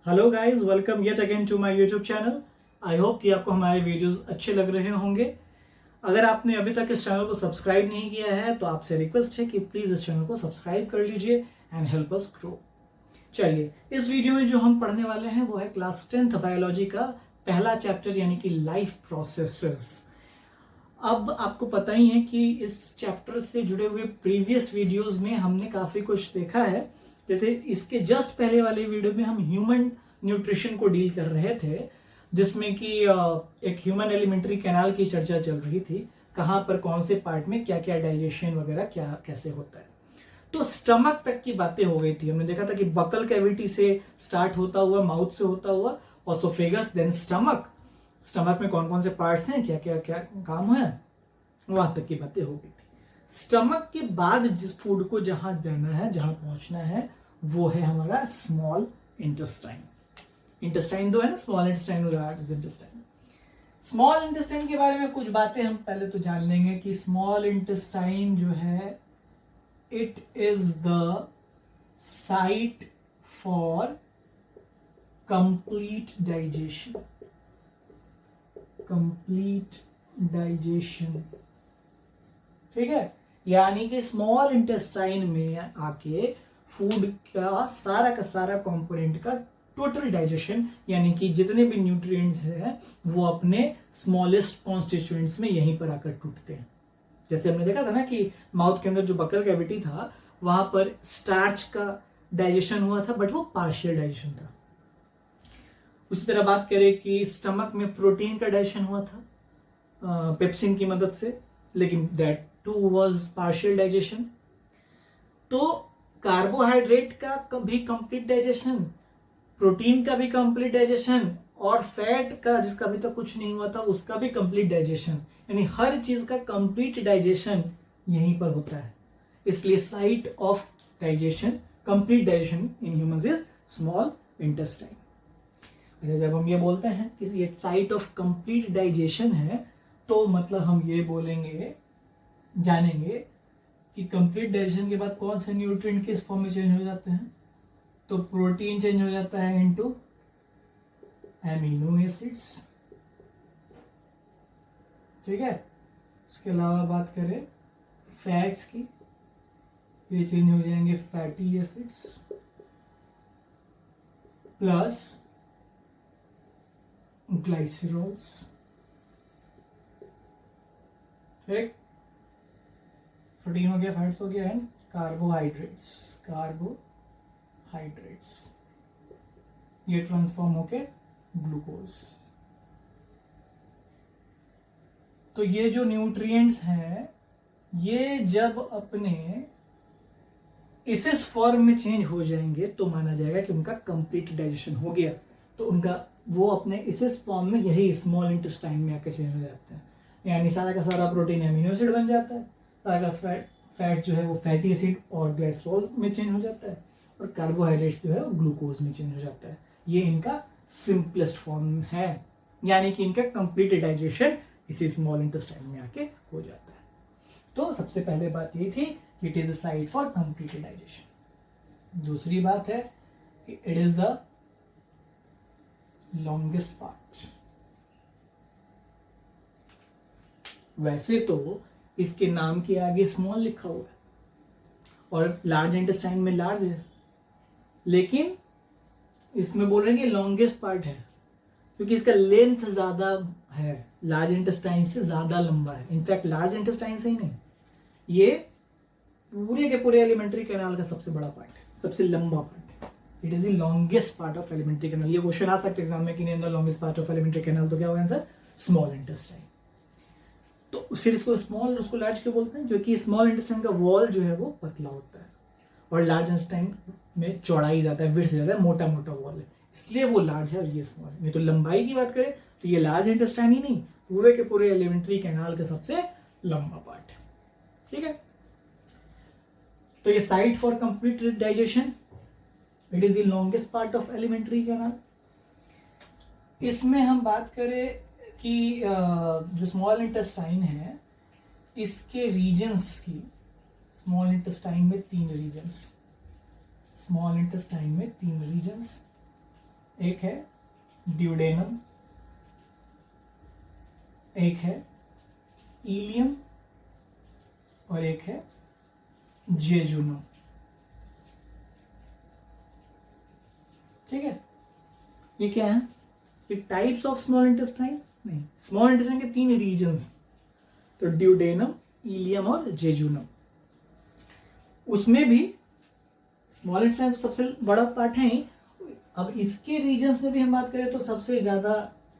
Hello guys, welcome yet again to my YouTube channel. I hope कि आपको हमारे videos अच्छे लग रहे होंगे। अगर आपने अभी तक इस चैनल को सब्सक्राइब नहीं किया है तो आपसे रिक्वेस्ट है कि प्लीज इस चैनल को सब्सक्राइब कर लीजिए एंड हेल्प अस ग्रो। चलिए, इस वीडियो में जो हम पढ़ने वाले हैं वो है क्लास 10th बायोलॉजी का पहला चैप्टर यानी कि लाइफ प्रोसेसेस। अब आपको पता ही है कि इस चैप्टर से जुड़े हुए प्रीवियस वीडियोस में हमने काफी कुछ देखा है। जैसे इसके जस्ट पहले वाले वीडियो में हम ह्यूमन न्यूट्रिशन को डील कर रहे थे, जिसमें कि एक ह्यूमन एलिमेंट्री कैनाल की चर्चा चल रही थी, कहां पर कौन से पार्ट में क्या क्या डाइजेशन वगैरह क्या कैसे होता है। तो स्टमक तक की बातें हो गई थी। हमने देखा था कि बकल कैविटी से स्टार्ट होता हुआ, माउथ से होता हुआ ऑसोफेगस, देन स्टमक। स्टमक में कौन कौन से पार्ट्स हैं, क्या क्या क्या काम है, वहां तक की बातें हो गई थी। स्टमक के बाद जिस फूड को जहां जाना है, जहां पहुंचना है, वो है हमारा स्मॉल इंटेस्टाइन। इंटेस्टाइन दो है ना, स्मॉल इंटेस्टाइन और लार्ज इंटेस्टाइन। स्मॉल इंटेस्टाइन के बारे में कुछ बातें हम पहले तो जान लेंगे कि स्मॉल इंटेस्टाइन जो है, it is the site for complete digestion. Complete digestion, ठीक है। यानी कि स्मॉल इंटेस्टाइन में आके फूड का सारा कंपोनेंट का टोटल डाइजेशन, यानी कि जितने भी न्यूट्रिएंट्स हैं वो अपने स्मॉलेस्ट कॉन्स्टिट्यूएंट्स में यहीं पर आकर टूटते हैं। जैसे हमने देखा था ना कि माउथ के अंदर जो बकल कैविटी था, वहां पर स्टार्च का डाइजेशन हुआ था, बट वो पार्शियल डाइजेशन था। उसी तरह बात करें कि स्टमक में प्रोटीन का डाइजेशन हुआ था पेप्सिन की मदद से, लेकिन that too was partial digestion. तो कार्बोहाइड्रेट का भी कंप्लीट डाइजेशन, प्रोटीन का भी कंप्लीट डाइजेशन, और फैट का जिसका अभी तक कुछ नहीं हुआ था उसका भी कंप्लीट डाइजेशन, यानी हर चीज का कंप्लीट डाइजेशन यहीं पर होता है। इसलिए site of digestion, complete digestion in humans is small intestine. जब हम ये बोलते हैं कि ये साइट ऑफ कंप्लीट डाइजेशन है, तो मतलब हम ये बोलेंगे, जानेंगे कि कंप्लीट डाइजेशन के बाद कौन से न्यूट्रिएंट किस फॉर्म में चेंज हो जाते हैं। तो प्रोटीन चेंज हो जाता है इनटू एमिनो एसिड्स, ठीक है। इसके अलावा बात करें फैट्स की, ये चेंज हो जाएंगे फैटी एसिड्स प्लस ग्लाइसेरॉल्स, ठीक। प्रोटीन हो गया, फैट्स हो गया, एंड कार्बोहाइड्रेट्स। कार्बोहाइड्रेट्स ये ट्रांसफॉर्म होके ग्लूकोज। तो ये जो न्यूट्रिएंट्स हैं, ये जब अपने इस फॉर्म में चेंज हो जाएंगे तो माना जाएगा कि उनका कंप्लीट डाइजेशन हो गया। तो उनका वो अपने इस फॉर्म में यही स्मॉल इंटेस्टाइन में आकर चेंज हो जाते हैं, यानी सारा का सारा प्रोटीन एमिनो एसिड बन जाता है, सारा का फैट जो है वो फैटी एसिड और ग्लाइसरॉल में चेंज हो जाता है, और कार्बोहाइड्रेट्स जो है वो ग्लूकोज में चेंज हो जाता है। ये इनका सिंपलेस्ट फॉर्म है, यानी कि इनका कंप्लीट डाइजेशन इसी स्मॉल इंटेस्टाइन में आके हो जाता है। तो सबसे पहले बात ये थी कि it is the site for complete digestion. दूसरी बात है कि it is the longest part. वैसे तो इसके नाम के आगे स्मॉल लिखा हुआ है और लार्ज इंटेस्टाइन में लार्ज है, लेकिन इसमें बोल रहे हैं कि लॉन्गेस्ट पार्ट है क्योंकि इसका लेंथ ज्यादा है, लार्ज इंटेस्टाइन से ज्यादा लंबा है। इनफैक्ट लार्ज इंटेस्टाइन से ही नहीं, ये पूरे के पूरे एलिमेंट्री कैनाल का सबसे बड़ा पार्ट है, सबसे लंबा पार्ट है। It is the longest part of alimentary canal. ये क्वेश्चन आ सकते एग्जाम में कि name the longest part of alimentary canal, तो क्या होगा आंसर? Small intestine. तो फिर इसको स्मॉल और उसको लार्ज क्यों बोलते हैं? क्योंकि स्मॉल इंटेस्टाइन का वॉल जो है वो पतला होता है और लार्ज इंटेस्टाइन में चौड़ाई ज्यादा है, विड्थ ज्यादा है, मोटा मोटा वॉल है, इसलिए वो लार्ज है और ये स्मॉल है। नहीं तो लंबाई की बात करें तो ये लार्ज इंटेस्टाइन ही नहीं, पूरे के पूरे एलिमेंट्री कैनाल का सबसे लंबा पार्ट है, ठीक है। तो ये site for complete digestion, it is the longest part of alimentary canal. इसमें हम बात करें कि जो स्मॉल इंटेस्टाइन है, इसके रीजन्स की, स्मॉल इंटेस्टाइन में 3 रीजन्स, स्मॉल इंटेस्टाइन में 3 रीजन्स। एक है ड्यूडेनम, एक है इलियम और एक है जेजुनम। ठीक है, ये क्या है? ये टाइप्स ऑफ स्मॉल इंटेस्टाइन नहीं, स्मॉल इंटेस्टाइन के 3 रीजन्स, तो ड्यूडेनम, इलियम और जेजुनम। उसमें भी स्मॉल इंटेस्टाइन तो सबसे बड़ा पार्ट है ही। अब इसके रीजन्स में भी हम बात करें तो सबसे ज्यादा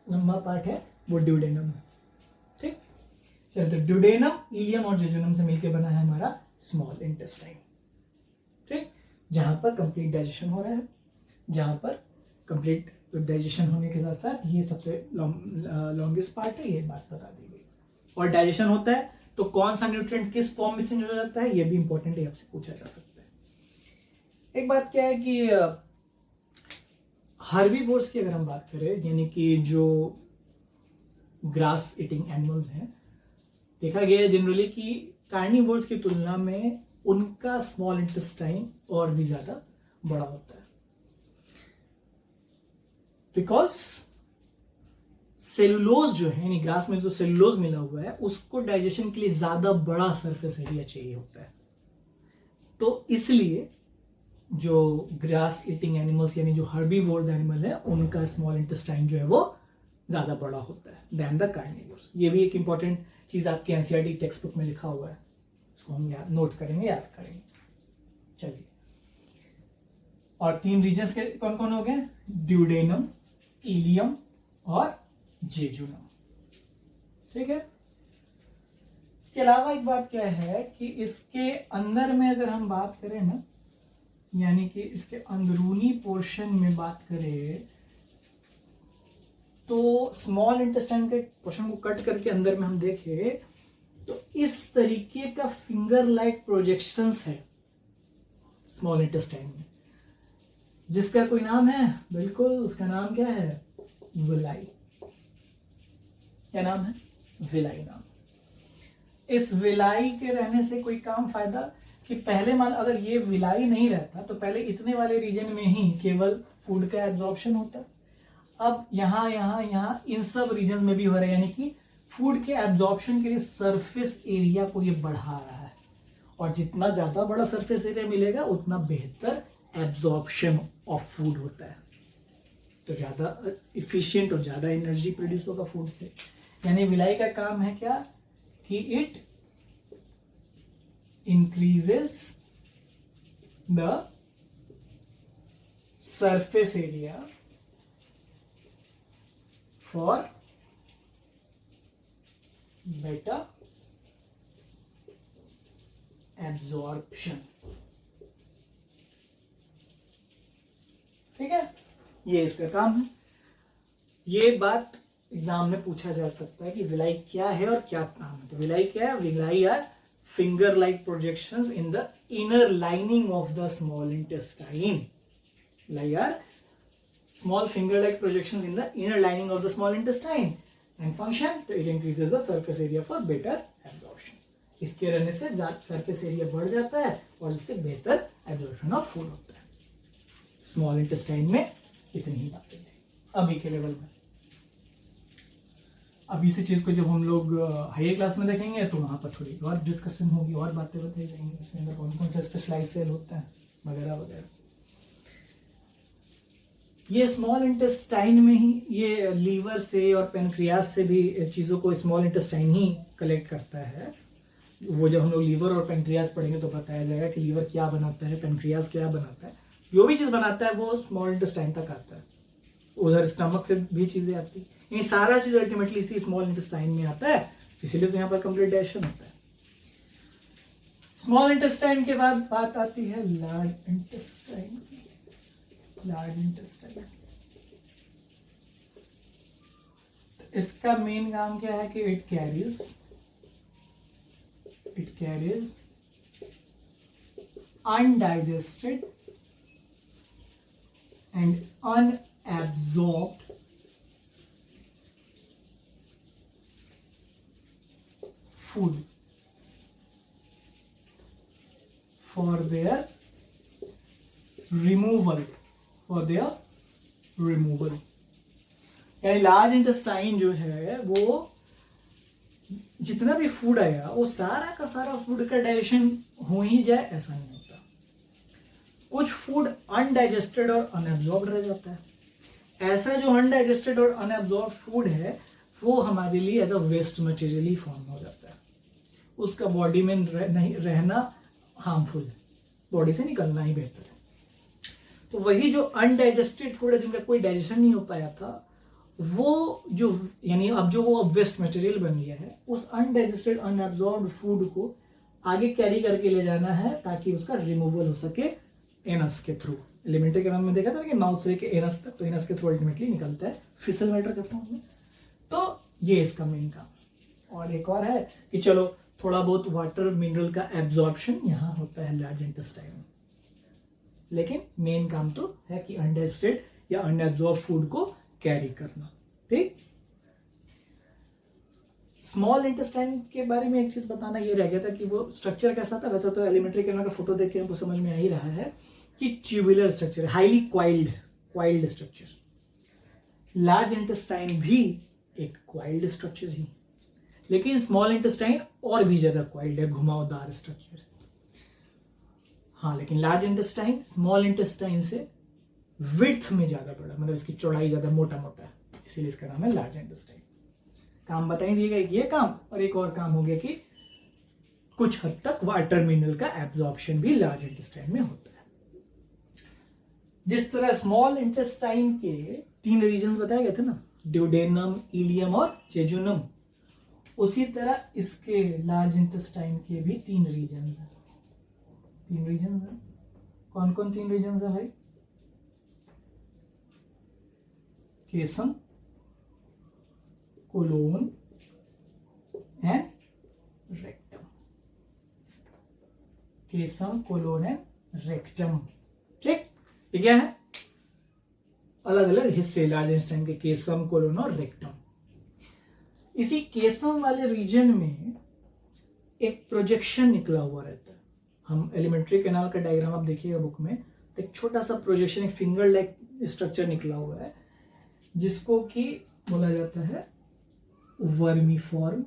लंबा पार्ट है वो ड्यूडेनम है। ठीक, चलो तो ड्यूडेनम, इलियम और जेजुनम से मिलकर बना है हमारा स्मॉल इंटेस्टाइन। ठीक, जहां पर कंप्लीट डाइजेशन हो रहा है, जहां पर कंप्लीट डाइजेशन होने के साथ साथ ये सबसे लॉन्गेस्ट पार्ट है, ये बात बता दी गई। और डाइजेशन होता है तो कौन सा न्यूट्रिएंट किस फॉर्म में चेंज हो जाता है, ये भी इंपॉर्टेंट है, आपसे पूछा जा सकता है। एक बात क्या है कि हर्बीवोर्स की अगर हम बात करें, यानी कि जो ग्रास ईटिंग एनिमल्स हैं, देखा गया है जनरली कि कार्निवोर्स की तुलना में उनका स्मॉल इंटेस्टाइन और भी ज्यादा बड़ा होता है, बिकॉज सेलुलोज जो है, यानी ग्रास में जो सेलुलोज मिला हुआ है उसको डाइजेशन के लिए ज्यादा बड़ा सरफेस एरिया चाहिए होता है। तो इसलिए जो ग्रास ईटिंग एनिमल्स यानी जो हर्बीवोर्स एनिमल है, उनका स्मॉल इंटेस्टाइन जो है वो ज्यादा बड़ा होता है देन द कार्निवोर्स। ये भी एक इंपॉर्टेंट चीज आपके एनसीईआरटी टेक्स्ट बुक में लिखा हुआ है, इसको हम याद नोट करेंगे, याद करेंगे। चलिए, और 3 रीजन्स के कौन कौन हो गए? ड्यूडेनम, इलियम और जेजुनम। ठीक है, इसके अलावा एक बात क्या है कि इसके अंदर में अगर हम बात करें ना, यानी कि इसके अंदरूनी पोर्शन में बात करें तो स्मॉल इंटेस्टाइन के पोर्शन को कट करके अंदर में हम देखें तो इस तरीके का फिंगर लाइक प्रोजेक्शंस है स्मॉल इंटेस्टाइन में, जिसका कोई नाम है? बिल्कुल, उसका नाम क्या है? विलाई। क्या नाम है? विलाई नाम। इस विलाई के रहने से कोई काम फायदा कि पहले मान अगर ये विलाई नहीं रहता तो पहले इतने वाले रीजन में ही केवल फूड का एब्जॉर्प्शन होता, अब यहां इन सब रीजन में भी हो रहा है, यानी कि फूड के एब्जॉर्प्शन के लिए सरफेस एरिया को ये बढ़ा रहा है, और जितना ज्यादा बड़ा सरफेस एरिया मिलेगा उतना बेहतर एब्जॉर्प्शन ऑफ फूड होता है, तो ज्यादा इफिशिएंट और ज्यादा एनर्जी प्रोड्यूस होगा फूड से। यानी विलाई का काम है क्या कि it increases the surface area for better absorption। ठीक है, ये इसका काम है। ये बात एग्जाम में पूछा जा सकता है कि विलाई क्या है और क्या काम है। तो विलाई क्या है? Villi are finger-like projections in the inner lining of the small intestine. Like are small finger-like projections in the inner lining of the small intestine. And function, तो it increases the surface area for better absorption. इसके रहने से surface area बढ़ जाता है और इससे बेहतर absorption of food होता है। Small intestine में इतनी ही बातें हैं अभी के लेवल में। अब इसी चीज को जब हम लोग हायर क्लास में देखेंगे तो वहां पर थोड़ी और डिस्कशन होगी और बातें बताई जाएंगी, इसमें अंदर कौन कौन सा स्पेशलाइज सेल होता है वगैरह वगैरह। ये स्मॉल इंटेस्टाइन में ही ये लीवर से और पेनक्रियास से भी चीजों को स्मॉल इंटेस्टाइन ही कलेक्ट करता है। वो जब हम लोग लीवर और पेनक्रियास पढ़ेंगे तो बताया जाएगा कि लीवर क्या बनाता है, पेनक्रियास क्या बनाता है। जो भी चीज बनाता है वो स्मॉल इंटेस्टाइन तक आता है, उधर स्टमक से भी चीजें आती है। ये सारा चीज अल्टीमेटली इसी स्मॉल इंटेस्टाइन में आता है, इसीलिए तो यहाँ पर कंप्लीट डाइजेशन होता है। स्मॉल इंटेस्टाइन के बाद बात आती है लार्ज इंटेस्टाइन। लार्ज इंटेस्टाइन इसका मेन काम क्या है कि it carries undigested and unabsorbed food for their removal removal. यानी लार्ज इंटेस्टाइन जो है वो जितना भी फूड आएगा वो सारा का सारा फूड का डाइजेशन हो ही जाए ऐसा नहीं होता। कुछ फूड अनडाइजेस्टेड और अनएब्जॉर्ब्ड रह जाता है। ऐसा जो अनडाइजेस्टेड और अनएब्जॉर्ब फूड है वो हमारे लिए एज अ वेस्ट मटेरियल ही फॉर्म हो जाता है। उसका बॉडी में नहीं रहना हार्मफुल है, बॉडी से निकलना ही बेहतर है। तो वही जो अनडाइजेस्टेड फूड है जिनका कोई डाइजेशन नहीं हो पाया था वो जो यानी अब जो वो वेस्ट मटेरियल बन गया है उस अनडाइजेस्टेड अनएब्जॉर्ब्ड फूड को आगे कैरी करके ले जाना है ताकि उसका रिमूवल हो सके एनस के थ्रू। एलिमेंट्री कैनाल में देखा था कि माउथ से एनस तक, तो एनस के थ्रू अल्टीमेटली निकलता है फिसल मैटर के फॉर्म में। तो ये इसका मेन काम। और एक और है कि चलो थोड़ा बहुत वाटर मिनरल का एब्जॉर्प्शन यहाँ होता है लार्ज इंटेस्टाइन में, लेकिन मेन काम तो है कि अनडाइजेस्टेड या अनएब्जॉर्ब फूड को कैरी करना। ठीक, स्मॉल इंटेस्टाइन के बारे में एक चीज बताना ये रह गया था कि वो स्ट्रक्चर कैसा था। वैसे तो एलिमेंट्री कैनाल का फोटो देख के हमको समझ में आ ही रहा है कि tubular structure, highly coiled structure. Large intestine भी एक क्वाइल्ड स्ट्रक्चर ही, लेकिन स्मॉल इंटेस्टाइन और भी ज्यादा क्वाइल्ड है, घुमावदार स्ट्रक्चर। हाँ, लेकिन लार्ज इंटेस्टाइन स्मॉल इंटेस्टाइन से विड्थ में ज्यादा बड़ा, मतलब इसकी चौड़ाई ज्यादा मोटा है, इसीलिए इसका नाम है लार्ज इंटेस्टाइन। काम बताई दिएगा एक ये काम, और एक और काम हो गया कि कुछ हद तक वाटर मिनरल का एब्जॉर्प्शन भी लार्ज इंटेस्टाइन में होता है। जिस तरह स्मॉल इंटेस्टाइन के 3 रीजन बताए गए थे ना, ड्यूडेनम, इलियम और जेजुनम, उसी तरह इसके लार्ज इंटेस्टाइन के भी 3 रीजन है। 3 रीजन है। कौन कौन 3 रीजन है भाई? Caecum, colon and rectum. Caecum, colon and rectum. ठीक, ये क्या है? अलग अलग हिस्से लार्ज इंटेस्टाइन के, केसम, कोलोन और रेक्टम। इसी केसम वाले रीजन में एक प्रोजेक्शन निकला हुआ रहता है। हम एलिमेंट्री कैनाल का डायग्राम आप देखिएगा बुक में, तो एक छोटा सा प्रोजेक्शन, एक फिंगर लाइक स्ट्रक्चर निकला हुआ है जिसको कि बोला जाता है वर्मीफॉर्म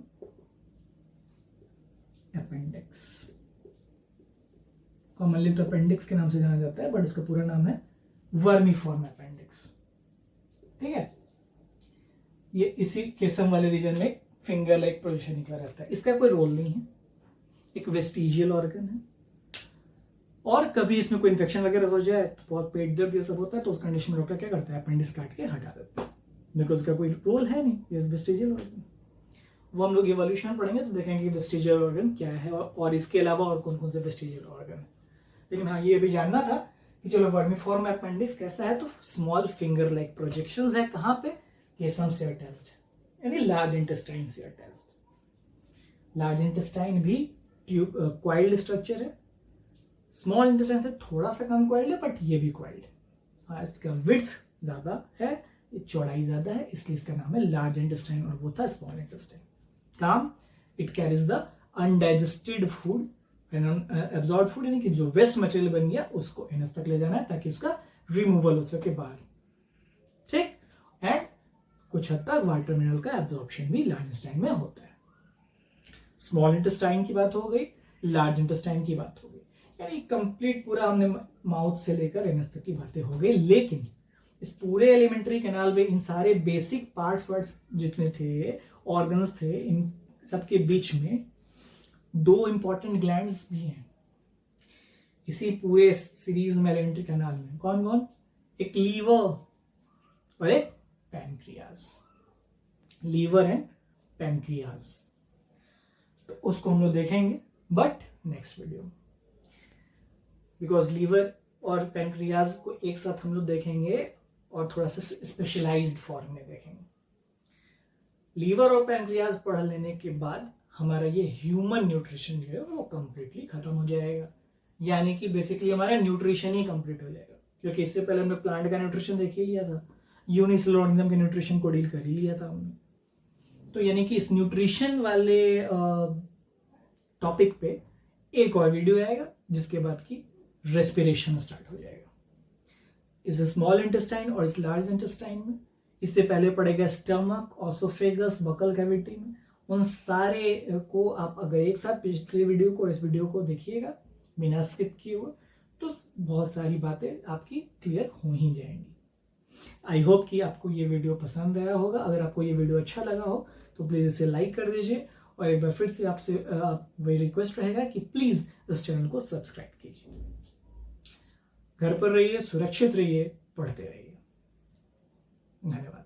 अपेंडिक्स। कॉमनली तो अपेंडिक्स के नाम से जाना जाता है, बट इसका पूरा नाम है वर्मीफॉर्म अपेंडिक्स। ठीक है, ये इसी केसम वाले रीजन में फिंगर लाइक प्रोजेक्शन निकला रहता है। इसका कोई रोल नहीं है, एक वेस्टिजियल ऑर्गन है। और कभी इसमें कोई इन्फेक्शन वगैरह हो जाए तो बहुत पेट दर्द ये सब होता है, तो उस कंडीशन में डॉक्टर क्या करता है, अपेंडिक्स काट के हटा देता है, बिकॉज उसका कोई रोल है नहीं, ये वेस्टिजियल ऑर्गन। वो हम लोग इवोल्यूशन पढ़ेंगे तो देखेंगे कि वेस्टिजियल ऑर्गन क्या है और इसके अलावा और कौन कौन से वेस्टिजियल ऑर्गन है। लेकिन हाँ, ये भी जानना था कि चलो वर्मीफॉर्म अपेंडिक्स कैसा है, तो स्मॉल फिंगर लाइक प्रोजेक्शंस है। कहाँ पे? केसम से अटैच्ड, यानी लार्ज इंटेस्टाइन से अटैच्ड। लार्ज इंटेस्टाइन भी क्वाइल्ड स्ट्रक्चर है, स्मॉल इंटेस्टाइन से थोड़ा सा कम क्वाइल्ड है, बट ये भी क्वाइल्ड है। हाँ, इसका विड्थ ज्यादा है, चौड़ाई ज्यादा है, इसलिए इसका नाम है लार्ज इंटेस्टाइन और वो था स्मॉल इंटेस्टाइन। काम, it carries the undigested food and absorb food, यानी कि जो वेस्ट मटेरियल बन गया उसको एनस तक ले जाना है ताकि उसका रिमूवल हो सके बाहर। ठीक, एंड कुछ हद तक वाटर मिनरल का एब्जॉर्प्शन भी लार्ज इंटेस्टाइन में होता है। स्मॉल इंटेस्टाइन की बात हो गई, लार्ज इंटेस्टाइन की बात हो गई, यानी कंप्लीट पूरा हमने माउथ से लेकर एनस तक की बातें हो गई। लेकिन इस पूरे एलिमेंट्री कैनाल में इन सारे बेसिक पार्ट्स जितने थे, ऑर्गन्स थे, इन सबके बीच में 2 इंपॉर्टेंट ग्लैंड्स भी हैं इसी पूरे सीरीज में एलिमेंट्री कैनाल में। कौन कौन? एक लीवर और एक पैनक्रियाज। लीवर एंड पैनक्रियाज, तो उसको हम लोग देखेंगे but next video, because liver और पैनक्रियाज को एक साथ हम लोग देखेंगे और थोड़ा सा स्पेशलाइज्ड फॉर्म में देखेंगे। लीवर और पैनक्रियाज पढ़ लेने के बाद हमारा ये ह्यूमन न्यूट्रिशन जो है वो कंप्लीटली खत्म हो जाएगा, यानी कि बेसिकली हमारा न्यूट्रिशन ही कंप्लीट हो जाएगा। क्योंकि इससे पहले हमने प्लांट का न्यूट्रिशन देख ही लिया था, यूनिसेलुलर ऑर्गेनिज्म के न्यूट्रिशन को डील कर ही लिया था हमने। तो यानी कि इस न्यूट्रिशन वाले टॉपिक पे एक और वीडियो आएगा, जिसके बाद की रेस्पिरेशन स्टार्ट हो जाएगा। इस स्मॉल इंटेस्टाइन और इस लार्ज इंटेस्टाइन में, इससे पहले पड़ेगा स्टमक, ऑसोफेगस, बकल कैविटी में। उन सारे को आप अगर एक साथ पिछले वीडियो को और इस वीडियो को देखिएगा बिना स्किप किए हुए, तो बहुत सारी बातें आपकी क्लियर हो ही जाएंगी। आई होप कि आपको ये वीडियो पसंद आया होगा। अगर आपको ये वीडियो अच्छा लगा हो तो प्लीज इसे लाइक कर दीजिए, और एक बार फिर से आपसे वही रिक्वेस्ट रहेगा कि प्लीज इस चैनल को सब्सक्राइब कीजिए। घर पर रहिए, सुरक्षित रहिए, पढ़ते रहिए। धन्यवाद।